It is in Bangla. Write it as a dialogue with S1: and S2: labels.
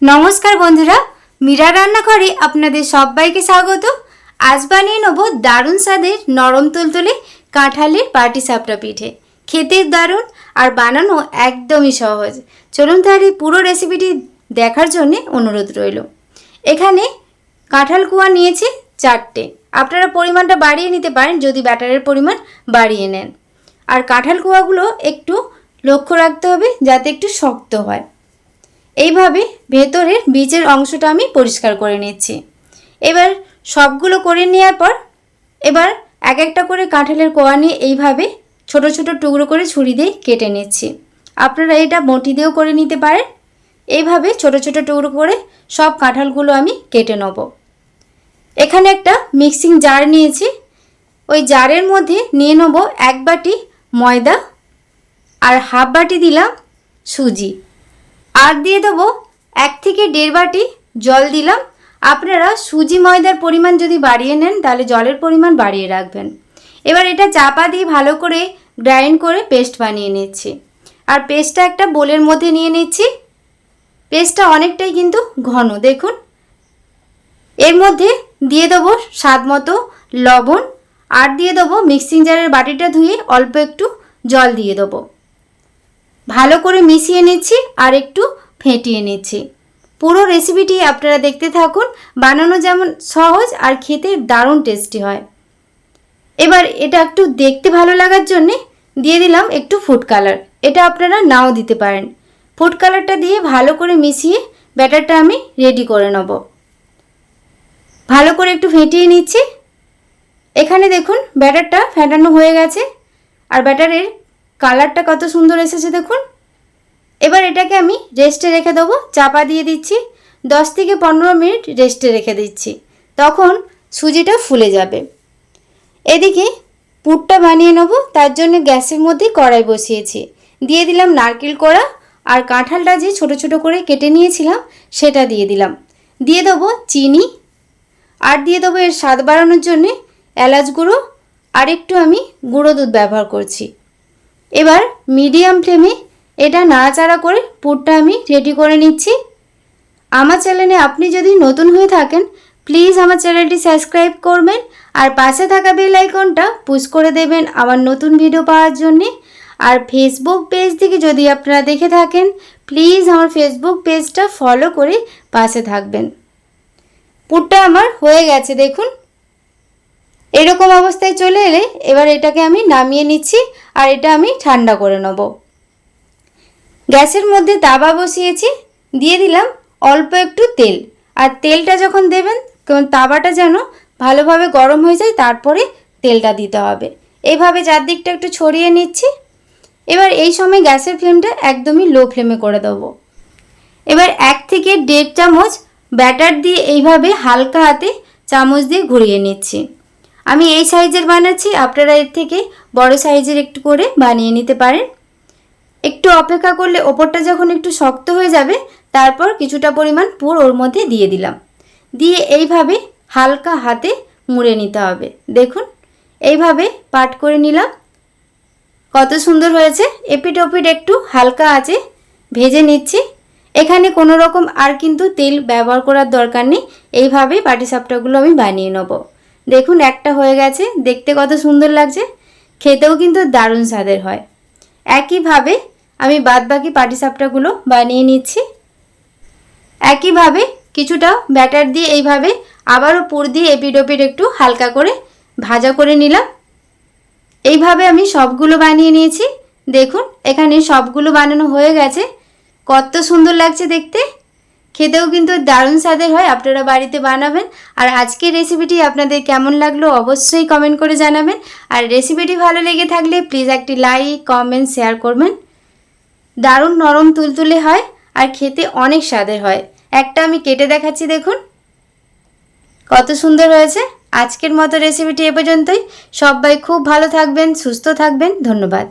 S1: নমস্কার বন্ধুরা, মীরা রান্নাঘরে আপনাদের সবাইকে স্বাগত। আজ বানিয়ে নেব দারুণ স্বাদের নরম তুলতুলে কাঁঠালের পাটিসাপটা পিঠে। খেতে দারুণ আর বানানো একদমই সহজ। চলুন তাহলে পুরো রেসিপিটি দেখার জন্য অনুরোধ রইল। এখানে কাঁঠাল কুয়া নিয়েছি 4টে। আপনারা পরিমাণটা বাড়িয়ে নিতে পারেন যদি ব্যাটারের পরিমাণ বাড়িয়ে নেন। আর কাঁঠাল কুয়াগুলো একটু লক্ষ্য রাখতে হবে যাতে একটু শক্ত হয়। এইভাবে ভেতরের বীজের অংশটা আমি পরিষ্কার করে নিচ্ছি। এবার সবগুলো করে নেওয়ার পর এবার এক একটা করে কাঁঠালের কোয়া নিয়ে এইভাবে ছোট ছোট টুকরো করে ছুরি দিয়ে কেটে নিচ্ছি। আপনারা এটা বটি দিয়েও করে নিতে পারেন। এইভাবে ছোট ছোট টুকরো করে সব কাঁঠালগুলো আমি কেটে নেব। এখানে একটা মিক্সিং জার নিয়েছি। ওই জারের মধ্যে নিয়ে নেব 1 বাটি ময়দা আর হাফ বাটি দিলাম সুজি, আর দিয়ে দেবো 1 থেকে 1.5 বাটি জল দিলাম। আপনারা সুজি ময়দার পরিমাণ যদি বাড়িয়ে নেন তাহলে জলের পরিমাণ বাড়িয়ে রাখবেন। এবার এটা চাপা দিয়ে ভালো করে গ্রাইন্ড করে পেস্ট বানিয়ে নিচ্ছি। আর পেস্টটা একটা বোলের মধ্যে নিয়ে নিচ্ছি। পেস্টটা অনেকটাই কিন্তু ঘন, দেখুন। এর মধ্যে দিয়ে দেবো স্বাদ মতো লবণ, আর দিয়ে দেবো মিক্সিং জারের বাটিটা ধুয়ে অল্প একটু জল দিয়ে দেবো। ভালো করে মিশিয়ে নিচ্ছি আর একটু ফেটিয়ে নিচ্ছি। পুরো রেসিপিটি আপনারা দেখতে থাকুন। বানানো যেমন সহজ আর খেতে দারুণ টেস্টি হয়। এবার এটা একটু দেখতে ভালো লাগার জন্যে দিয়ে দিলাম একটু ফুড কালার। এটা আপনারা নাও দিতে পারেন। ফুড কালারটা দিয়ে ভালো করে মিশিয়ে ব্যাটারটা আমি রেডি করে নেব। ভালো করে একটু ফেটিয়ে নিচ্ছি। এখানে দেখুন ব্যাটারটা ফেটানো হয়ে গেছে আর ব্যাটারের কালারটা কত সুন্দর এসেছে দেখুন। এবার এটাকে আমি রেস্টে রেখে দেবো। চাপা দিয়ে দিচ্ছি। 10 থেকে 15 মিনিট রেস্টে রেখে দিচ্ছি, তখন সুজিটা ফুলে যাবে। এদিকে পুরটা বানিয়ে নেব। তার জন্য গ্যাসের মধ্যে কড়াই বসিয়েছি। দিয়ে দিলাম নারকেল কোড়া আর কাঁঠালটা যে ছোট ছোট করে কেটে নিয়েছিলাম সেটা দিয়ে দিলাম। দিয়ে দেবো চিনি, আর দিয়ে দেবো এর স্বাদ বাড়ানোর জন্যে এলাচ গুঁড়ো, আর একটু আমি গুঁড়ো দুধ ব্যবহার করছি। এবার মিডিয়াম ফ্লেমে এটা নাড়াচাড়া করে পুরটা আমি রেডি করে নিচ্ছি। আমার চ্যানেলে আপনি যদি নতুন হয়ে থাকেন প্লিজ আমার চ্যানেলটি সাবস্ক্রাইব করবেন আর পাশে থাকা বেল আইকনটা পুশ করে দেবেন আমার নতুন ভিডিও পাওয়ার জন্যে। আর ফেসবুক পেজ থেকে যদি আপনারা দেখে থাকেন প্লিজ আমার ফেসবুক পেজটা ফলো করে পাশে থাকবেন। পুরটা আমার হয়ে গেছে দেখুন। এরকম অবস্থায় চলে এলে এবার এটাকে আমি নামিয়ে নিচ্ছি আর এটা আমি ঠান্ডা করে নেব। গ্যাসের মধ্যে তাওয়া বসিয়েছি। দিয়ে দিলাম অল্প একটু তেল। আর তেলটা যখন দেবেন তাওয়াটা যেন ভালোভাবে গরম হয়ে যায়, তারপরে তেলটা দিতে হবে। এইভাবে চারদিকটা একটু ছড়িয়ে নিচ্ছি। এবার এই সময় গ্যাসের ফ্লেমটা একদমই লো ফ্লেমে করে দেবো। এবার 1 থেকে 1.5 চামচ ব্যাটার দিয়ে এইভাবে হালকা হাতে চামচ দিয়ে ঘুরিয়ে নিচ্ছি। আমি এই সাইজের বানাচ্ছি, আপনারা এর থেকে বড় সাইজের একটু করে বানিয়ে নিতে পারেন। একটু অপেক্ষা করলে ওপরটা যখন একটু শক্ত হয়ে যাবে তারপর কিছুটা পরিমাণ পুর ওর মধ্যে দিয়ে দিলাম। দিয়ে এইভাবে হালকা হাতে মুড়ে নিতে হবে। দেখুন এইভাবে পাট করে নিলাম। কত সুন্দর হয়েছে। এপিট ওপিট একটু হালকা আঁচে ভেজে নিচ্ছি। এখানে কোনো রকম আর কিন্তু তেল ব্যবহার করার দরকার নেই। এইভাবে পাটিসাপটাগুলো আমি বানিয়ে নেব। দেখুন একটা হয়ে গেছে, দেখতে কত সুন্দর লাগছে, খেতেও কিন্তু দারুণ স্বাদের হয়। একইভাবে আমি বাদবাকি পাটিসাপটাগুলো বানিয়ে নিচ্ছি। একইভাবে কিছুটা ব্যাটার দিয়ে এইভাবে আবারও পুর দিয়ে এপিট ওপিট একটু হালকা করে ভাজা করে নিলাম। এইভাবে আমি সবগুলো বানিয়ে নিয়েছি। দেখুন এখানে সবগুলো বানানো হয়ে গেছে। কত সুন্দর লাগছে দেখতে, খেতেও কিন্তু দারুণ স্বাদের হয়। আপনারা বাড়িতে বানাবেন। আর আজকের রেসিপিটি আপনাদের কেমন লাগলো অবশ্যই কমেন্ট করে জানাবেন। আর রেসিপিটি ভালো লেগে থাকলে প্লিজ একটি লাইক কমেন্ট শেয়ার করবেন। দারুণ নরম তুলতুলে হয় আর খেতে অনেক স্বাদের হয়। একটা আমি কেটে দেখাচ্ছি, দেখুন কত সুন্দর হয়েছে। আজকের মতো রেসিপিটি এ পর্যন্তই। সবাই খুব ভালো থাকবেন, সুস্থ থাকবেন। ধন্যবাদ।